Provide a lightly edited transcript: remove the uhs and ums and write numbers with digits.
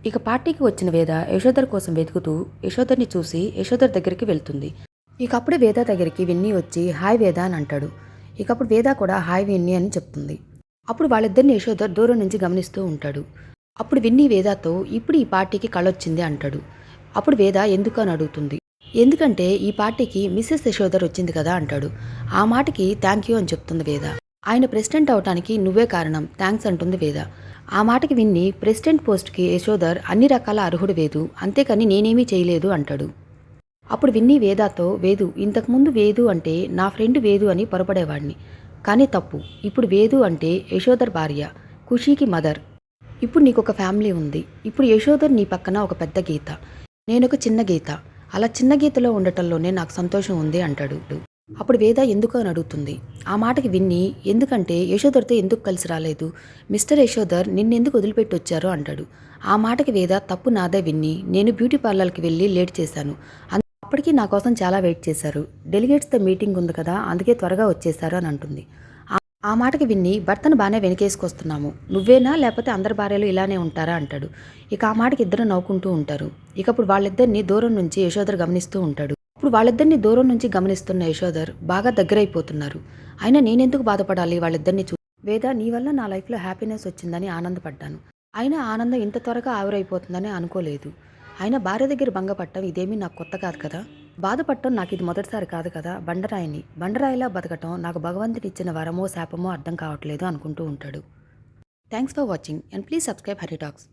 ఇక పార్టీకి వచ్చిన వేద యశోధర్ కోసం వెతుకుతూ యశోధర్ని చూసి యశోధర్ దగ్గరికి వెళ్తుంది. ఇక అప్పుడే వేద దగ్గరికి విన్నీ వచ్చి హాయ్ వేద అని అంటాడు. ఇక అప్పుడు వేద కూడా హాయ్ విన్నీ అని చెప్తుంది. అప్పుడు వాళ్ళిద్దరిని యశోధర్ దూరం నుంచి గమనిస్తూ ఉంటాడు. అప్పుడు విన్నీ వేదతో ఇప్పుడు ఈ పార్టీకి కళొచ్చింది అంటాడు. అప్పుడు వేద ఎందుకు అని అడుగుతుంది. ఎందుకంటే ఈ పార్టీకి మిస్సెస్ యశోధర్ వచ్చింది కదా అంటాడు. ఆ మాటకి థ్యాంక్ యూ అని చెప్తుంది వేద. ఆయన ప్రెసిడెంట్ అవటానికి నువ్వే కారణం, థ్యాంక్స్ అంటుంది వేద. ఆ మాటకి విన్ని ప్రెసిడెంట్ పోస్ట్కి యశోధర్ అన్ని రకాల అర్హుడు వేదు, అంతేకాని నేనేమీ చేయలేదు అంటాడు. అప్పుడు విన్నీ వేదాతో వేదు ఇంతకుముందు వేదు అంటే నా ఫ్రెండ్ వేదు అని పొరపడేవాడిని, కానీ తప్పు. ఇప్పుడు వేదు అంటే యశోధర్ భార్య, ఖుషీకి మదర్. ఇప్పుడు నీకొక ఫ్యామిలీ ఉంది. ఇప్పుడు యశోధర్ నీ పక్కన ఒక పెద్ద గీత, నేనొక చిన్న గీత. అలా చిన్న గీతలో ఉండటంలోనే నాకు సంతోషం ఉంది అంటాడు. అప్పుడు వేద ఎందుకు అని అడుగుతుంది. ఆ మాటకి విన్ని ఎందుకంటే యశోధర్తో ఎందుకు కలిసి రాలేదు, మిస్టర్ యశోధర్ నిన్నెందుకు వదిలిపెట్టి వచ్చారో అంటాడు. ఆ మాటకి వేద తప్పు నాదే విన్ని, నేను బ్యూటీ పార్లర్కి వెళ్ళి లేట్ చేశాను, అప్పటికీ నా కోసం చాలా వెయిట్ చేశారు. డెలిగేట్స్తో మీటింగ్ ఉంది కదా, అందుకే త్వరగా వచ్చేశారు అని అంటుంది. ఆ మాటకి విన్ని భర్తను బాగానే వెనకేసుకొస్తున్నాము, నువ్వేనా లేకపోతే అందరి భార్యలు ఇలానే ఉంటారా అంటాడు. ఇక ఆ మాటకి ఇద్దరు నవ్వుకుంటూ ఉంటారు. ఇక అప్పుడు వాళ్ళిద్దరిని దూరం నుంచి యశోధర్ గమనిస్తూ ఉంటాడు. ఇప్పుడు వాళ్ళిద్దరిని దూరం నుంచి గమనిస్తున్న యశోధర్ బాగా దగ్గరైపోతున్నారు. అయినా నేనెందుకు బాధపడాలి వాళ్ళిద్దరిని వేద నీ వల్ల నా లైఫ్లో హ్యాపీనెస్ వచ్చిందని ఆనందపడ్డాను, అయినా ఆనందం ఇంత త్వరగా ఆవిరైపోతుందని అనుకోలేదు. అయినా భార్య దగ్గర భంగపడటం ఇదేమీ నాకు కొత్త కాదు కదా, బాధపడటం నాకు ఇది మొదటిసారి కాదు కదా. బండరాయిలా బతకటం నాకు భగవంతుని ఇచ్చిన వరమో శాపమో అర్థం కావట్లేదు అనుకుంటూ ఉంటాడు. Thanks for watching and please subscribe Hari talks.